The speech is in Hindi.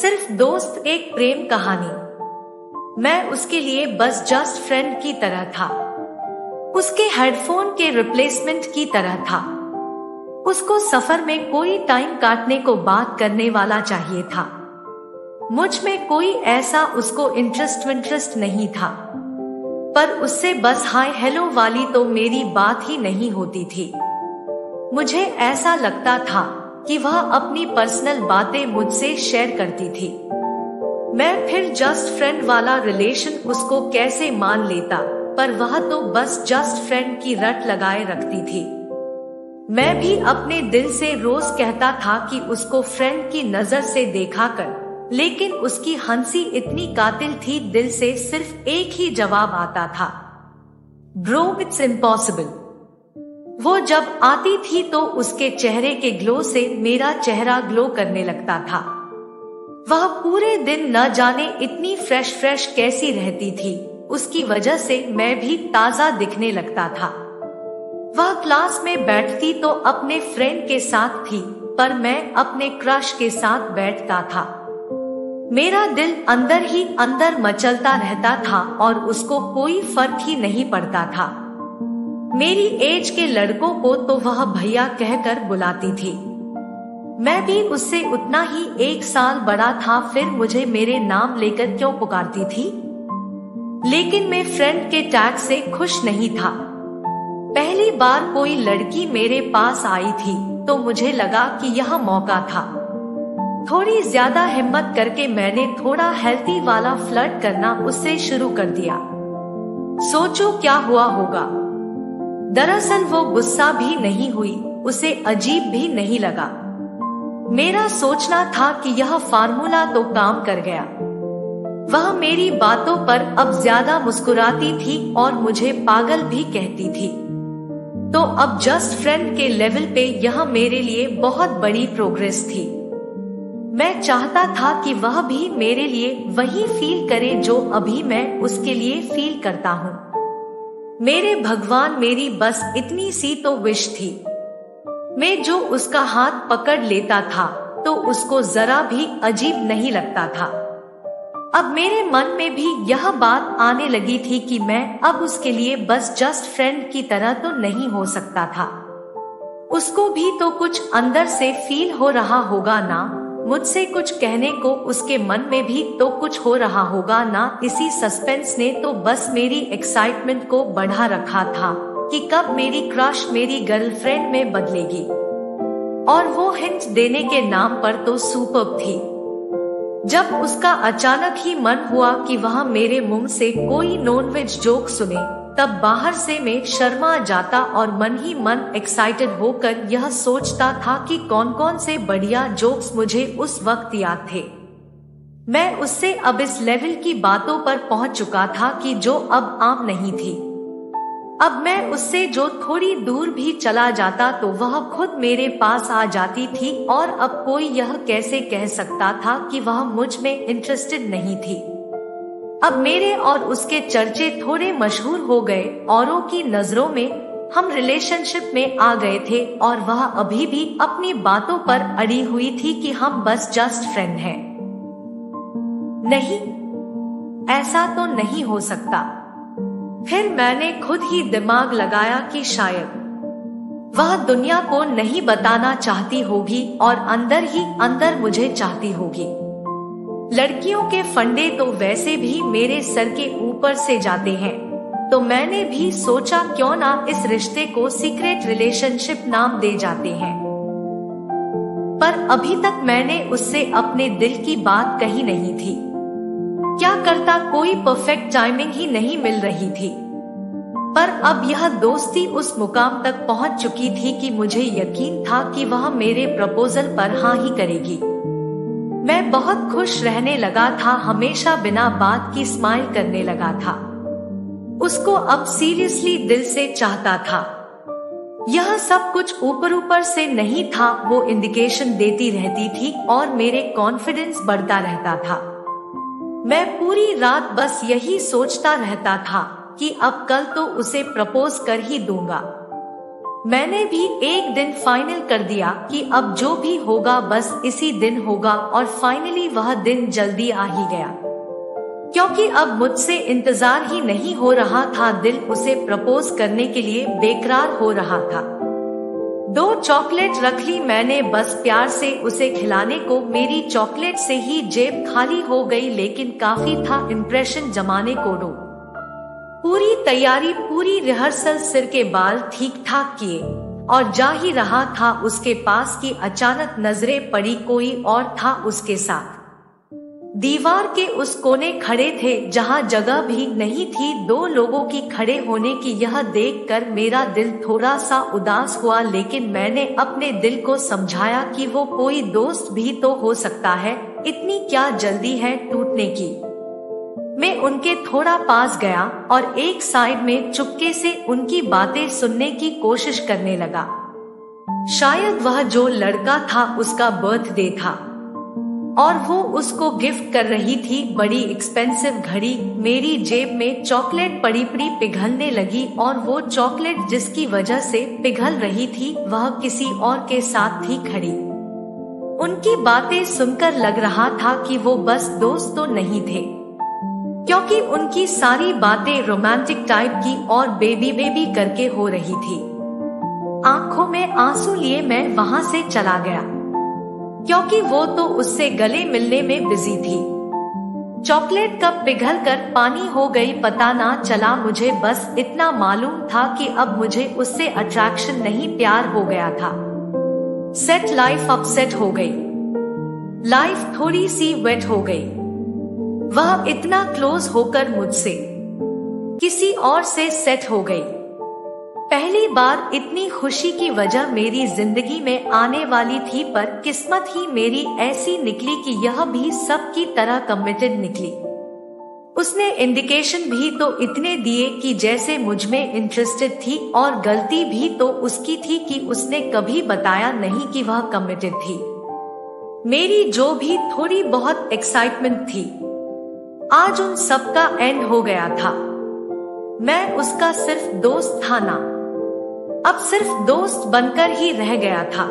सिर्फ दोस्त, एक प्रेम कहानी। मैं उसके लिए बस जस्ट फ्रेंड की तरह था, उसके हेडफोन के रिप्लेसमेंट की तरह था। उसको सफर में कोई टाइम काटने को बात करने वाला चाहिए था। मुझ में कोई ऐसा उसको इंटरेस्ट नहीं था, पर उससे बस हाय हेलो वाली तो मेरी बात ही नहीं होती थी। मुझे ऐसा लगता था कि वह अपनी पर्सनल बातें मुझसे शेयर करती थी। मैं फिर जस्ट फ्रेंड वाला रिलेशन उसको कैसे मान लेता, पर वह तो बस जस्ट फ्रेंड की रट लगाए रखती थी। मैं भी अपने दिल से रोज कहता था कि उसको फ्रेंड की नजर से देखा कर, लेकिन उसकी हंसी इतनी कातिल थी, दिल से सिर्फ एक ही जवाब आता था, ब्रो इट्स इम्पॉसिबल। वो जब आती थी तो उसके चेहरे के ग्लो से मेरा चेहरा ग्लो करने लगता था। वह पूरे दिन न जाने इतनी फ्रेश कैसी रहती थी, उसकी वजह से मैं भी ताजा दिखने लगता था। वह क्लास में बैठती तो अपने फ्रेंड के साथ थी, पर मैं अपने क्रश के साथ बैठता था। मेरा दिल अंदर ही अंदर मचलता रहता था और उसको कोई फर्क ही नहीं पड़ता था। मेरी एज के लड़कों को तो वह भैया कहकर बुलाती थी। मैं भी उससे उतना ही 1 साल बड़ा था, फिर मुझे मेरे नाम लेकर क्यों पुकारती थी? लेकिन मैं फ्रेंड के टैग से खुश नहीं था। पहली बार कोई लड़की मेरे पास आई थी तो मुझे लगा कि यह मौका था। थोड़ी ज्यादा हिम्मत करके मैंने थोड़ा हेल्थी वाला फ्लर्ट करना उससे शुरू कर दिया। सोचो क्या हुआ होगा। दरअसल वो गुस्सा भी नहीं हुई, उसे अजीब भी नहीं लगा। मेरा सोचना था कि यह फार्मूला तो काम कर गया। वह मेरी बातों पर अब ज्यादा मुस्कुराती थी और मुझे पागल भी कहती थी। तो अब जस्ट फ्रेंड के लेवल पे यह मेरे लिए बहुत बड़ी प्रोग्रेस थी। मैं चाहता था कि वह भी मेरे लिए वही फील करे जो अभी मैं उसके लिए फील करता हूँ। मेरे भगवान, मेरी बस इतनी सी तो विश थी। मैं जो उसका हाथ पकड़ लेता था तो उसको जरा भी अजीब नहीं लगता था। अब मेरे मन में भी यह बात आने लगी थी कि मैं अब उसके लिए बस जस्ट फ्रेंड की तरह तो नहीं हो सकता था। उसको भी तो कुछ अंदर से फील हो रहा होगा ना, मुझसे कुछ कहने को उसके मन में भी तो कुछ हो रहा होगा ना। इसी सस्पेंस ने तो बस मेरी एक्साइटमेंट को बढ़ा रखा था कि कब मेरी क्रश मेरी गर्लफ्रेंड में बदलेगी। और वो हिंट देने के नाम पर तो सुपर्ब थी। जब उसका अचानक ही मन हुआ कि वह मेरे मुंह से कोई नॉनवेज जोक सुने, तब बाहर से मैं शर्मा जाता और मन ही मन एक्साइटेड होकर यह सोचता था कि कौन कौन से बढ़िया जोक्स मुझे उस वक्त याद थे। मैं उससे अब इस लेवल की बातों पर पहुंच चुका था कि जो अब आम नहीं थी। अब मैं उससे जो थोड़ी दूर भी चला जाता तो वह खुद मेरे पास आ जाती थी, और अब कोई यह कैसे कह सकता था कि वह मुझ में इंटरेस्टेड नहीं थी। अब मेरे और उसके चर्चे थोड़े मशहूर हो गए, औरों की नजरों में हम रिलेशनशिप में आ गए थे, और वह अभी भी अपनी बातों पर अड़ी हुई थी कि हम बस जस्ट फ्रेंड हैं। नहीं, ऐसा तो नहीं हो सकता। फिर मैंने खुद ही दिमाग लगाया कि शायद वह दुनिया को नहीं बताना चाहती होगी और अंदर ही अंदर मुझे चाहती होगी। लड़कियों के फंडे तो वैसे भी मेरे सर के ऊपर से जाते हैं, तो मैंने भी सोचा क्यों ना इस रिश्ते को सीक्रेट रिलेशनशिप नाम दे जाते हैं। पर अभी तक मैंने उससे अपने दिल की बात कही नहीं थी। क्या करता, कोई परफेक्ट टाइमिंग ही नहीं मिल रही थी। पर अब यह दोस्ती उस मुकाम तक पहुंच चुकी थी कि मुझे यकीन था कि वह मेरे प्रपोजल पर हाँ ही करेगी। मैं बहुत खुश रहने लगा था, हमेशा बिना बात की स्माइल करने लगा था। उसको अब सीरियसली दिल से चाहता था। यह सब कुछ ऊपर से नहीं था, वो इंडिकेशन देती रहती थी और मेरे कॉन्फिडेंस बढ़ता रहता था। मैं पूरी रात बस यही सोचता रहता था कि अब कल तो उसे प्रपोज कर ही दूंगा। मैंने भी एक दिन फाइनल कर दिया कि अब जो भी होगा बस इसी दिन होगा, और फाइनली वह दिन जल्दी आ ही गया, क्योंकि अब मुझसे इंतजार ही नहीं हो रहा था। दिल उसे प्रपोज करने के लिए बेकरार हो रहा था। 2 चॉकलेट रख ली मैंने बस प्यार से उसे खिलाने को। मेरी चॉकलेट से ही जेब खाली हो गई, लेकिन काफी था इम्प्रेशन जमाने को। पूरी तैयारी, पूरी रिहर्सल, सिर के बाल ठीक ठाक किए और जा ही रहा था उसके पास कि अचानक नजरें पड़ी। कोई और था उसके साथ। दीवार के उस कोने खड़े थे जहां जगह भी नहीं थी 2 लोगों की खड़े होने की। यह देखकर मेरा दिल थोड़ा सा उदास हुआ, लेकिन मैंने अपने दिल को समझाया कि वो कोई दोस्त भी तो हो सकता है, इतनी क्या जल्दी है टूटने की। मैं उनके थोड़ा पास गया और एक साइड में चुपके से उनकी बातें सुनने की कोशिश करने लगा। शायद वह जो लड़का था उसका बर्थडे था और वो उसको गिफ्ट कर रही थी बड़ी एक्सपेंसिव घड़ी। मेरी जेब में चॉकलेट पड़ी पिघलने लगी, और वो चॉकलेट जिसकी वजह से पिघल रही थी वह किसी और के साथ थी खड़ी। उनकी बातें सुनकर लग रहा था कि वो बस दोस्त तो नहीं थे, क्योंकि उनकी सारी बातें रोमांटिक टाइप की और बेबी करके हो रही थी। आंखों में आंसू लिए मैं वहां से चला गया, क्योंकि वो तो उससे गले मिलने में बिजी थी। चॉकलेट कब पिघल कर पानी हो गई पता ना चला मुझे, बस इतना मालूम था कि अब मुझे उससे अट्रैक्शन नहीं प्यार हो गया था। सेट लाइफ अपसेट हो गई, लाइफ थोड़ी सी वेट हो गई। वह इतना क्लोज होकर मुझसे किसी और से सेट हो गई। पहली बार इतनी खुशी की वजह मेरी जिंदगी में आने वाली थी, पर किस्मत ही मेरी ऐसी निकली कि यह भी सब की तरह कमिटेड निकली। उसने इंडिकेशन भी तो इतने दिए कि जैसे मुझ में इंटरेस्टेड थी, और गलती भी तो उसकी थी कि उसने कभी बताया नहीं कि वह कमिटेड थी। मेरी जो भी थोड़ी बहुत एक्साइटमेंट थी आज उन सब का एंड हो गया था। मैं उसका सिर्फ दोस्त था ना, अब सिर्फ दोस्त बनकर ही रह गया था।